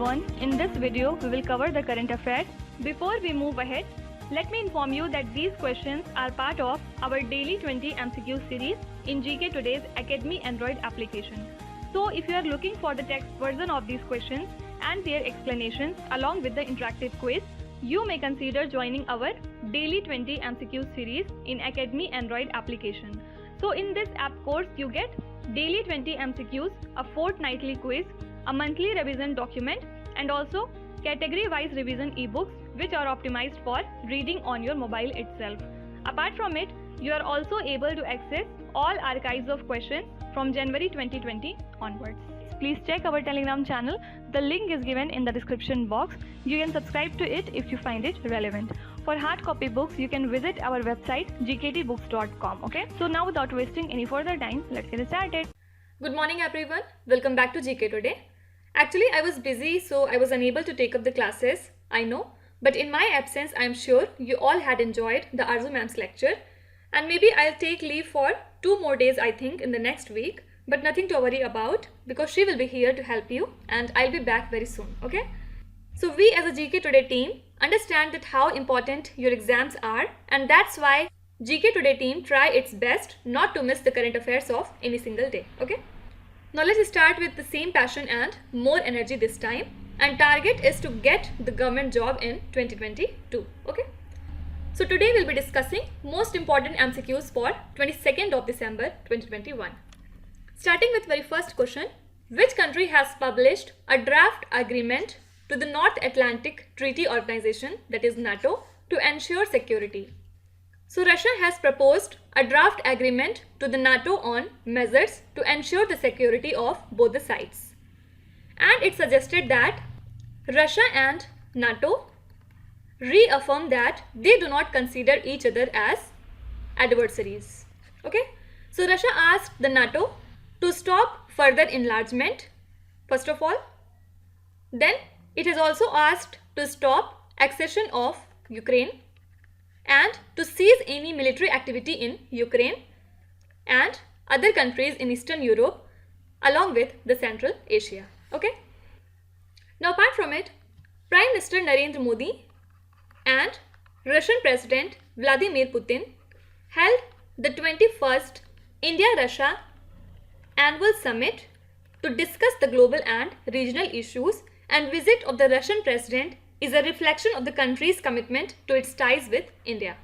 everyone, in this video we will cover the current affairs. Before we move ahead, let me inform you that these questions are part of our daily 20 MCQ series in GK Today's Academy Android application. So if you are looking for the text version of these questions and their explanations along with the interactive quiz, you may consider joining our daily 20 MCQ series in Academy Android application. So in this app course you get daily 20 MCQs, a fortnightly quiz, a monthly revision document, and also category-wise revision ebooks which are optimized for reading on your mobile itself. Apart from it, you are also able to access all archives of questions from January 2020 onwards. Please check our Telegram channel. The link is given in the description box. You can subscribe to it if you find it relevant. For hard copy books, you can visit our website gktbooks.com. Okay, so now without wasting any further time, let's get started. Good morning everyone. Welcome back to GK Today. Actually, I was busy, so I was unable to take up the classes, I know. But in my absence, I am sure you all had enjoyed the Arzu ma'am's lecture. And maybe I'll take leave for 2 more days, I think, in the next week. But nothing to worry about because she will be here to help you and I'll be back very soon, okay? So we as a GK Today team understand that how important your exams are, and that's why GK Today team try its best not to miss the current affairs of any single day, okay? Now let's start with the same passion and more energy this time, and target is to get the government job in 2022, okay? So today we'll be discussing most important MCQs for 22nd of December 2021. Starting with very first question, which country has published a draft agreement to the North Atlantic Treaty Organization, that is NATO, to ensure security? So Russia has proposed a draft agreement to the NATO on measures to ensure the security of both the sides. And it suggested that Russia and NATO reaffirm that they do not consider each other as adversaries. Okay? So Russia asked the NATO to stop further enlargement, first of all. Then it has also asked to stop accession of Ukraine and to cease any military activity in Ukraine and other countries in Eastern Europe along with the Central Asia. Okay. Now apart from it, Prime Minister Narendra Modi and Russian President Vladimir Putin held the 21st India-Russia Annual Summit to discuss the global and regional issues, and visit of the Russian President is a reflection of the country's commitment to its ties with India.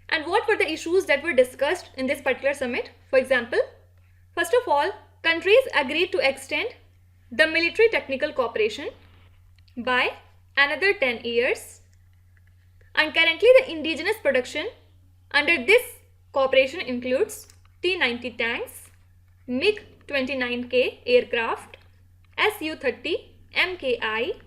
And what were the issues that were discussed in this particular summit? For example, first of all, countries agreed to extend the military technical cooperation by another 10 years. And currently the indigenous production under this cooperation includes T-90 tanks, MiG-29K aircraft, Su-30 MKI,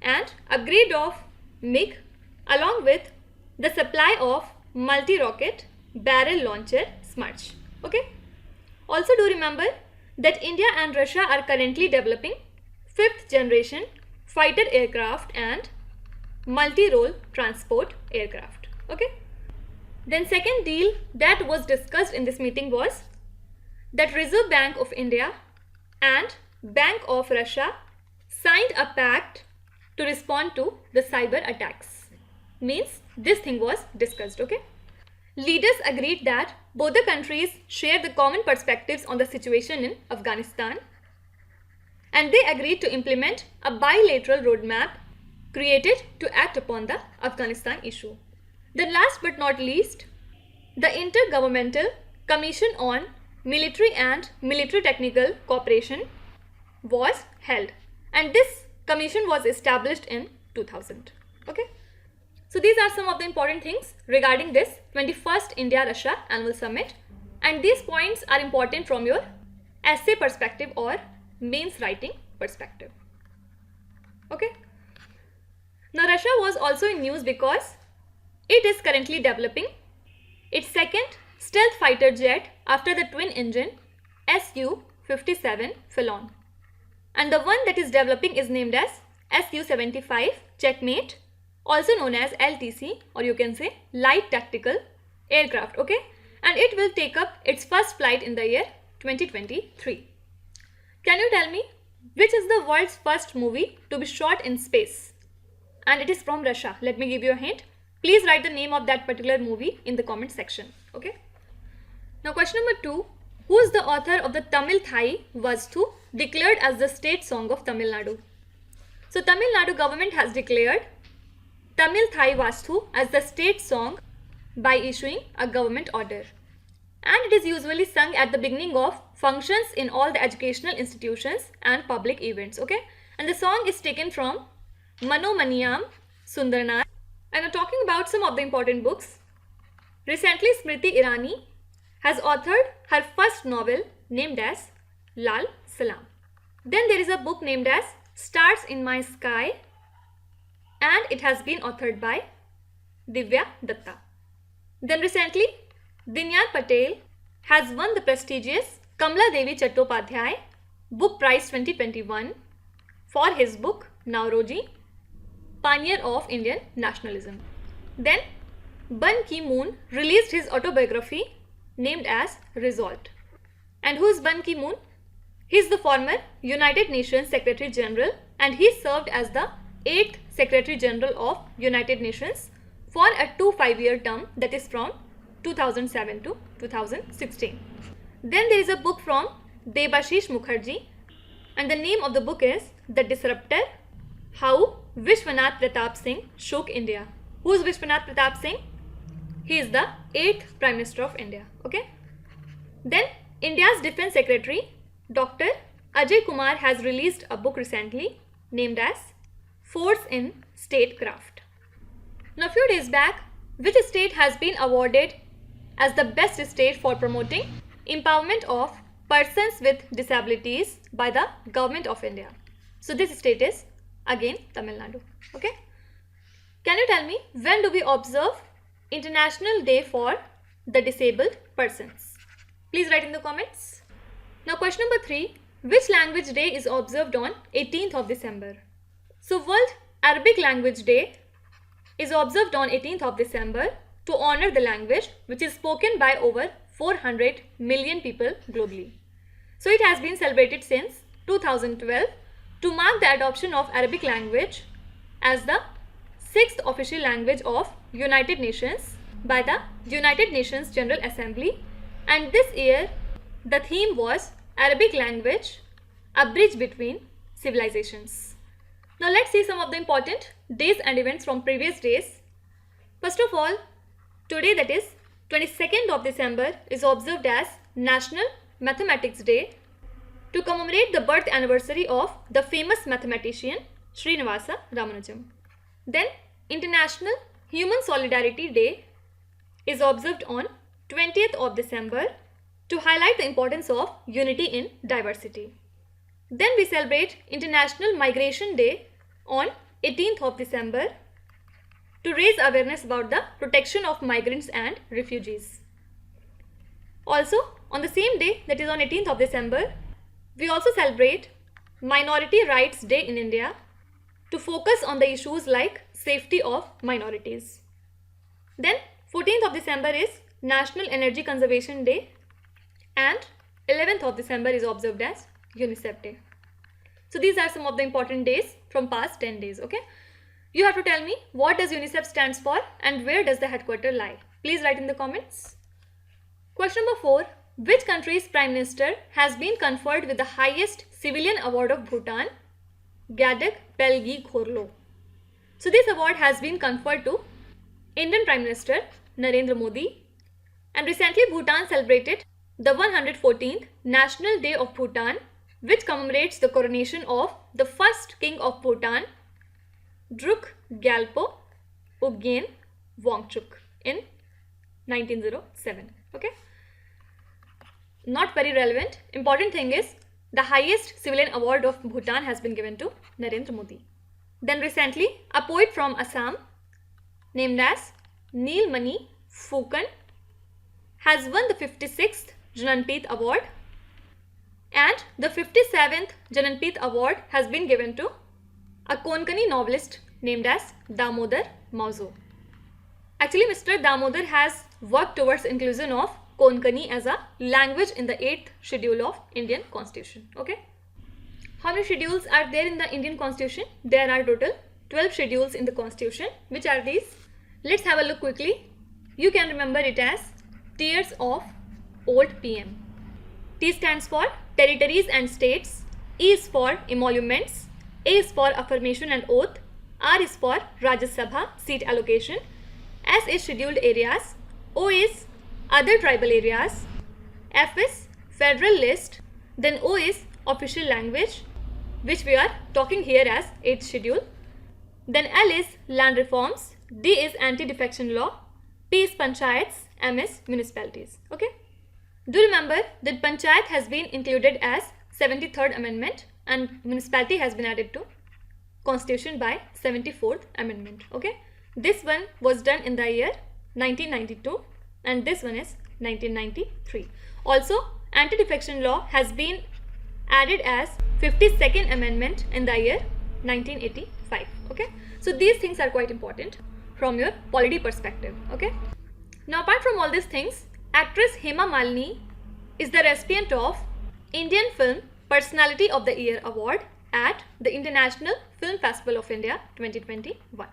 and upgrade of MiG along with the supply of multi-rocket barrel launcher Smerch. Okay. Also do remember that India and Russia are currently developing 5th generation fighter aircraft and multi-role transport aircraft. Okay. Then second deal that was discussed in this meeting was that Reserve Bank of India and Bank of Russia signed a pact to respond to the cyber attacks. Means this thing was discussed, okay? Leaders agreed that both the countries share the common perspectives on the situation in Afghanistan, and they agreed to implement a bilateral roadmap created to act upon the Afghanistan issue. Then last but not least, the Intergovernmental Commission on Military and Military Technical Cooperation was held, and this commission was established in 2000. Okay. So these are some of the important things regarding this 21st India-Russia Annual Summit, and these points are important from your essay perspective or mains writing perspective. Okay. Now Russia was also in news because it is currently developing its second stealth fighter jet after the twin engine Su-57 Phelan. And the one that is developing is named as Su-75 Checkmate, also known as LTC, or you can say Light Tactical Aircraft, okay? And it will take up its first flight in the year 2023. Can you tell me Which is the world's first movie to be shot in space? And it is from Russia. Let me give you a hint. Please write the name of that particular movie in the comment section. Okay. Now question number 2. Who is the author of the Tamil Thai Vastu, declared as the state song of Tamil Nadu? So Tamil Nadu government has declared Tamil Thai Vastu as the state song by issuing a government order. And it is usually sung at the beginning of functions in all the educational institutions and public events. Okay. And the song is taken from Manomaniyam Sundarnar. And I'm talking about some of the important books. Recently, Smriti Irani has authored her first novel named as Lal Salam. Then there is a book named as Stars in My Sky, and it has been authored by Divya Datta. Then recently, Dinyar Patel has won the prestigious Kamla Devi Chattopadhyay Book Prize 2021 for his book Nauroji, Pioneer of Indian Nationalism. Then Ban Ki-moon released his autobiography named as Resolved. And who is Ban Ki-moon? He is the former United Nations Secretary General, and he served as the 8th Secretary General of United Nations for a 5-year term, that is from 2007 to 2016. Then there is a book from Debashish Mukherjee, and the name of the book is The Disruptor, How Vishwanath Pratap Singh Shook India. Who is Vishwanath Pratap Singh? He is the 8th Prime Minister of India. Okay. Then India's Defense Secretary Dr. Ajay Kumar has released a book recently named as Force in Statecraft. Now, a few days back, which state has been awarded as the best state for promoting empowerment of persons with disabilities by the Government of India? So this state is again Tamil Nadu. Okay. Can you tell me, when do we observe International Day for the Disabled Persons? Please write in the comments. Now question number 3. Which language day is observed on 18th of December? So World Arabic Language Day is observed on 18th of December to honor the language which is spoken by over 400 million people globally. So it has been celebrated since 2012 to mark the adoption of Arabic language as the 6th official language of United Nations by the United Nations General Assembly, and this year the theme was Arabic language, a bridge between civilizations. Now let's see some of the important days and events from previous days. First of all, today, that is 22nd of December, is observed as National Mathematics Day to commemorate the birth anniversary of the famous mathematician Srinivasa Ramanujan. Then International Human Solidarity Day is observed on 20th of December to highlight the importance of unity in diversity. Then we celebrate International Migration Day on 18th of December to raise awareness about the protection of migrants and refugees. Also, on the same day, that is on 18th of December, we also celebrate Minority Rights Day in India to focus on the issues like safety of minorities. Then 14th of December is National Energy Conservation Day, and 11th of December is observed as UNICEF Day. So these are some of the important days from past 10 days. Okay. You have to tell me, what does UNICEF stands for and where does the headquarters lie? Please write in the comments. Question number 4. Which country's Prime Minister has been conferred with the highest civilian award of Bhutan? Gadak Pelgi Khorlo. So this award has been conferred to Indian Prime Minister Narendra Modi, and recently Bhutan celebrated the 114th National Day of Bhutan, which commemorates the coronation of the first king of Bhutan, Druk Gyalpo Ubgen Wangchuk, in 1907. Okay. Not very relevant. Important thing is the highest civilian award of Bhutan has been given to Narendra Modi. Then recently, a poet from Assam named as Neelmani Phukan has won the 56th Jnanpith Award, and the 57th Jnanpith Award has been given to a Konkani novelist named as Damodar Mauzo. Actually, Mr. Damodar has worked towards inclusion of Konkani as a language in the 8th schedule of Indian Constitution. Okay. How many schedules are there in the Indian Constitution? There are total 12 schedules in the Constitution. Which are these? Let's have a look quickly. You can remember it as tiers of old PM. T stands for territories and states. E is for emoluments. A is for affirmation and oath. R is for Rajya Sabha seat allocation. S is scheduled areas. O is other tribal areas. F is federal list. Then O is official language, which we are talking here as 8th schedule. Then L is land reforms. D is anti-defection law. P is panchayats. M is municipalities. Okay. Do remember that panchayat has been included as 73rd amendment and municipality has been added to constitution by 74th amendment. Okay. This one was done in the year 1992 and this one is 1993. Also, anti-defection law has been added as 52nd amendment in the year 1985. Okay. So these things are quite important from your polity perspective. Okay. Now apart from all these things, actress Hema Malini is the recipient of Indian Film Personality of the Year Award at the International Film Festival of India 2021.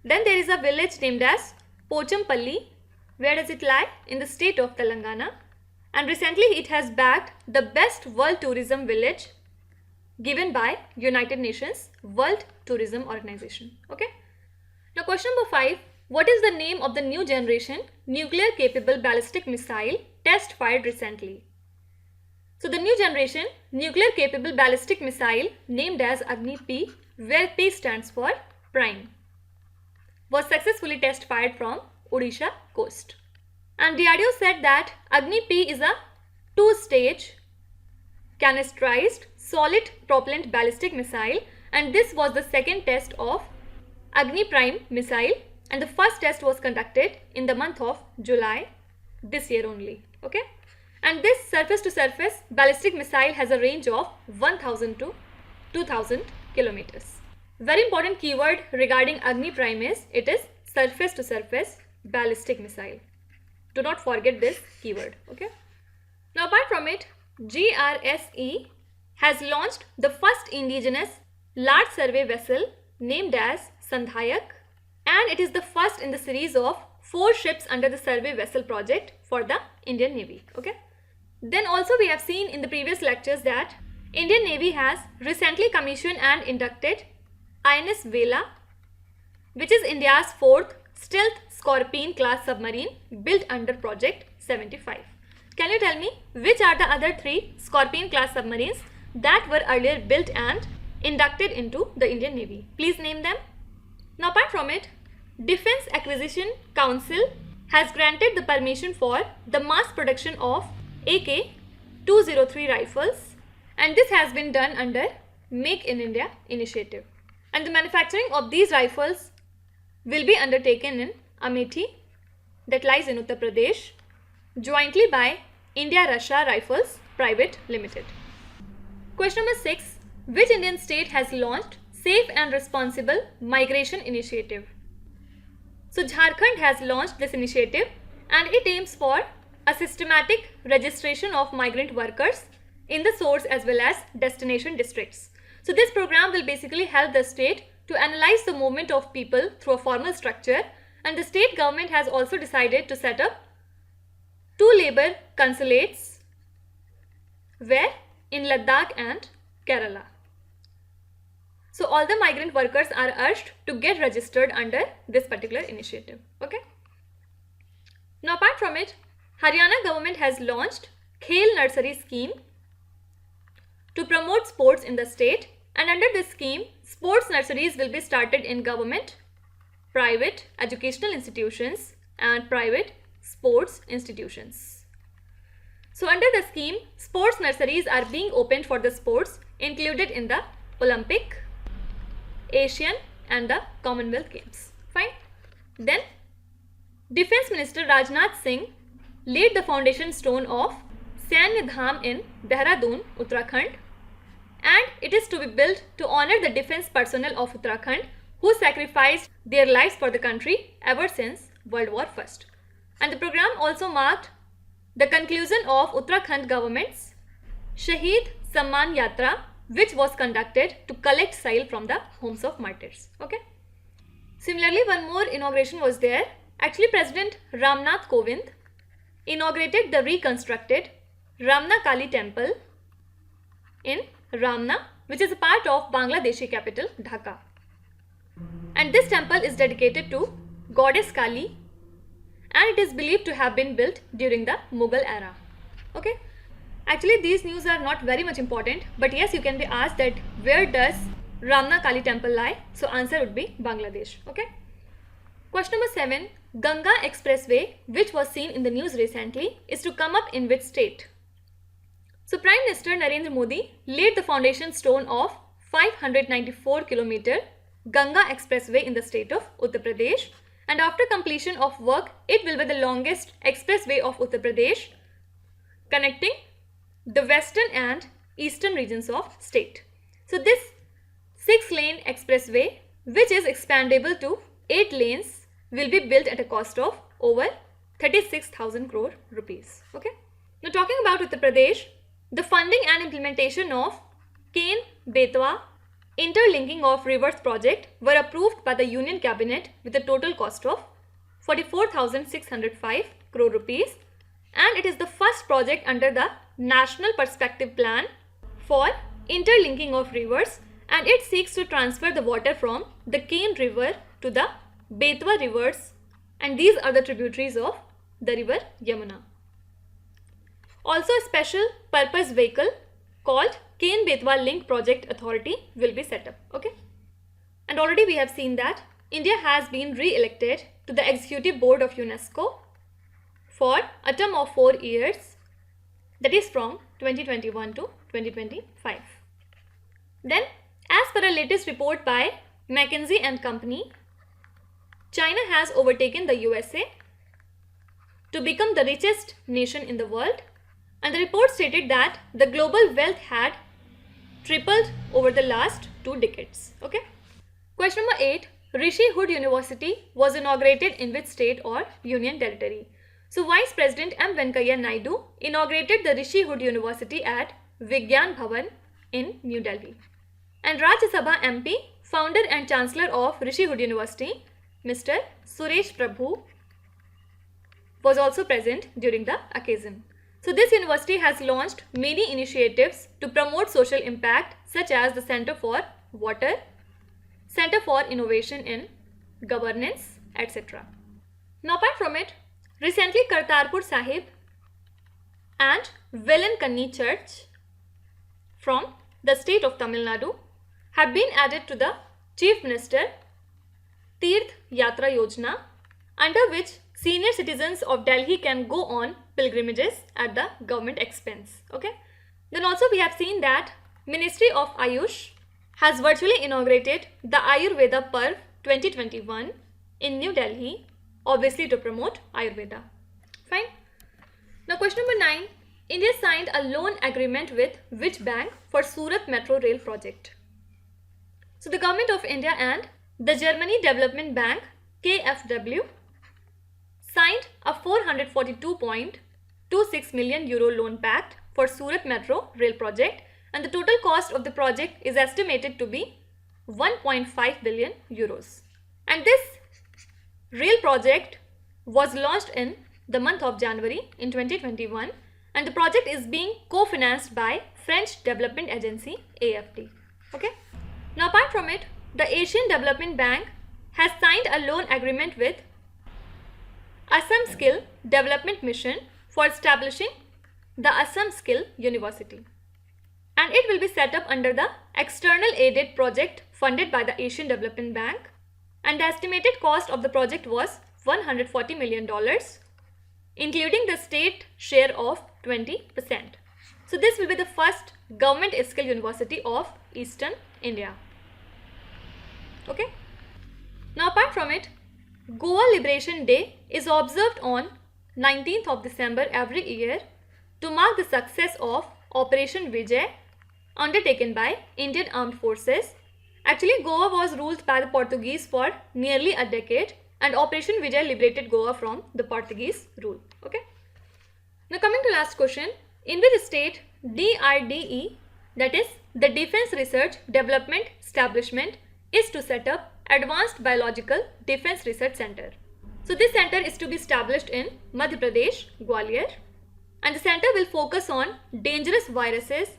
Then there is a village named as Pochampalli. Where does it lie? In the state of Telangana. And recently it has bagged the best World Tourism Village given by United Nations World Tourism Organization. Okay. Now question number 5. What is the name of the new generation nuclear capable ballistic missile test fired recently? So the new generation nuclear capable ballistic missile named as Agni P, where P stands for prime, was successfully test fired from Odisha coast. And DRDO said that Agni P is a 2-stage canisterized solid propellant ballistic missile, and this was the second test of Agni Prime missile, and the first test was conducted in the month of July this year only. Okay. And this surface to surface ballistic missile has a range of 1000 to 2000 kilometers. Very important keyword regarding Agni Prime is it is surface to surface ballistic missile. Do not forget this keyword. Okay. Now apart from it, GRSE has launched the first indigenous large survey vessel named as Sandhayak, and it is the first in the series of 4 ships under the survey vessel project for the Indian Navy. Okay. Then also we have seen in the previous lectures that Indian Navy has recently commissioned and inducted INS Vela, which is India's 4th stealth Scorpene class submarine built under Project 75. Can you tell me which are the other 3 Scorpene class submarines that were earlier built and inducted into the Indian Navy? Please name them. Now apart from it, Defence Acquisition Council has granted the permission for the mass production of AK-203 rifles, and this has been done under Make in India initiative. And the manufacturing of these rifles will be undertaken in Amethi, that lies in Uttar Pradesh, jointly by India-Russia Rifles Private Limited. Question number 6. Which Indian state has launched Safe and Responsible Migration Initiative? So Jharkhand has launched this initiative, and it aims for a systematic registration of migrant workers in the source as well as destination districts. So this program will basically help the state to analyze the movement of people through a formal structure, and the state government has also decided to set up 2 labor consulates where in Ladakh and Kerala. So all the migrant workers are urged to get registered under this particular initiative. Okay. Now apart from it, Haryana government has launched Khel Nursery scheme to promote sports in the state, and under this scheme, sports nurseries will be started in government, private educational institutions and private sports institutions. So under the scheme, sports nurseries are being opened for the sports included in the Olympic, Asian and the Commonwealth Games. Fine. Then Defence Minister Rajnath Singh laid the foundation stone of Sanya Dham in Dehradun, Uttarakhand, and it is to be built to honor the defence personnel of Uttarakhand who sacrificed their lives for the country ever since World War I. And the program also marked the conclusion of Uttarakhand government's Shaheed Samman Yatra, which was conducted to collect soil from the homes of martyrs. Okay. Similarly, one more inauguration was there. Actually, President Ramnath Kovind inaugurated the reconstructed Ramna Kali temple in Ramna, which is a part of Bangladeshi capital Dhaka. And this temple is dedicated to goddess Kali, and it is believed to have been built during the Mughal era. Okay. Actually, these news are not very much important, but yes, you can be asked that where does Ramna Kali temple lie? So answer would be Bangladesh. Okay. Question number 7. Ganga Expressway, which was seen in the news recently, is to come up in which state? So Prime Minister Narendra Modi laid the foundation stone of 594 km Ganga Expressway in the state of Uttar Pradesh, and after completion of work, it will be the longest expressway of Uttar Pradesh, connecting the western and eastern regions of state. So this 6-lane expressway, which is expandable to 8 lanes, will be built at a cost of over 36,000 crore rupees. Okay. Now talking about Uttar Pradesh, the funding and implementation of Ken-Betwa interlinking of rivers project were approved by the Union Cabinet with a total cost of 44,605 crore rupees, and it is the first project under the National Perspective Plan for interlinking of rivers, and it seeks to transfer the water from the Ken River to the Betwa rivers, and these are the tributaries of the river Yamuna. Also, a special purpose vehicle called Ken-Betwa Link Project Authority will be set up. Okay. And already we have seen that India has been re-elected to the Executive Board of UNESCO for a term of 4 years, that is from 2021 to 2025. Then, as per a latest report by McKinsey and Company, China has overtaken the USA to become the richest nation in the world, and the report stated that the global wealth had tripled over the last 2 decades. Okay. Question number 8. Rishi Hood University was inaugurated in which state or union territory? So Vice President M. Venkaiah Naidu inaugurated the Rishi Hood University at Vigyan Bhavan in New Delhi. And Rajya Sabha MP, founder and chancellor of Rishi Hood University, Mr. Suresh Prabhu, was also present during the occasion. So this university has launched many initiatives to promote social impact, such as the Center for Water, Center for Innovation in Governance, etc. Now apart from it, recently Kartarpur Sahib and Velankanni Church from the state of Tamil Nadu have been added to the Chief Minister Tirth Yatra Yojana, under which senior citizens of Delhi can go on pilgrimages at the government expense. Okay. Then also we have seen that Ministry of Ayush has virtually inaugurated the Ayurveda Parv 2021 in New Delhi, obviously to promote Ayurveda. Fine. Now question number 9. India signed a loan agreement with which bank for Surat Metro Rail project? So the Government of India and the Germany Development Bank KfW signed a 442.26 million euro loan pact for Surat Metro Rail project, and the total cost of the project is estimated to be 1.5 billion euros. And this rail project was launched in the month of January in 2021, and the project is being co-financed by French Development Agency AFD. Okay. Now apart from it, the Asian Development Bank has signed a loan agreement with Assam Skill Development Mission for establishing the Assam Skill University, and it will be set up under the external aided project funded by the Asian Development Bank, and the estimated cost of the project was $140 million, including the state share of 20%. So this will be the first government skill university of Eastern India. Okay. Now apart from it, Goa Liberation Day is observed on 19th of December every year to mark the success of Operation Vijay undertaken by Indian Armed Forces. Actually, Goa was ruled by the Portuguese for nearly a decade, and Operation Vijay liberated Goa from the Portuguese rule. Okay. Now coming to last question, in which state DRDE, that is the Defense Research Development Establishment is to set up Advanced Biological Defense Research Center. So this center is to be established in Madhya Pradesh, Gwalior, and the center will focus on dangerous viruses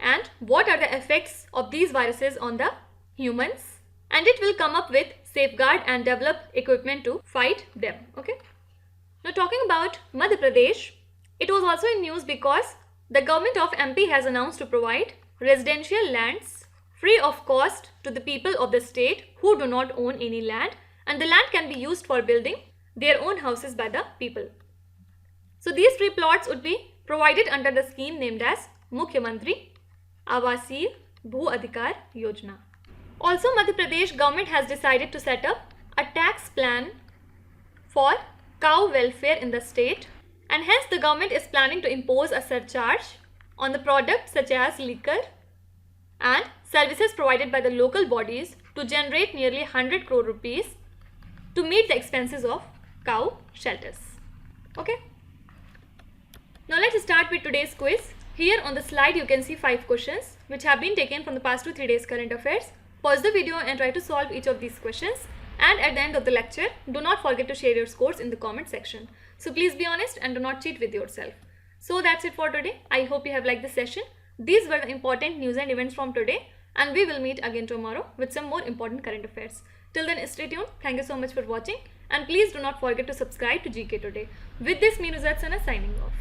and what are the effects of these viruses on the humans, and it will come up with safeguard and develop equipment to fight them. Okay. Now talking about Madhya Pradesh, it was also in news because the government of MP has announced to provide residential lands free of cost to the people of the state who do not own any land, and the land can be used for building their own houses by the people. So these free plots would be provided under the scheme named as Mukhyamantri Avasiya Bhu Adhikar Yojana. Also, Madhya Pradesh government has decided to set up a tax plan for cow welfare in the state, and hence the government is planning to impose a surcharge on the products such as liquor and services provided by the local bodies to generate nearly 100 crore rupees to meet the expenses of cow shelters. Okay. Now let's start with today's quiz. Here on the slide you can see 5 questions which have been taken from the past 2-3 days current affairs. Pause the video and try to solve each of these questions, and at the end of the lecture do not forget to share your scores in the comment section. So please be honest and do not cheat with yourself. So that's it for today. I hope you have liked this session. These were the important news and events from today, and we will meet again tomorrow with some more important current affairs. Till then, stay tuned. Thank you so much for watching, and please do not forget to subscribe to GK Today. With this, me Nuzhat Sana signing off.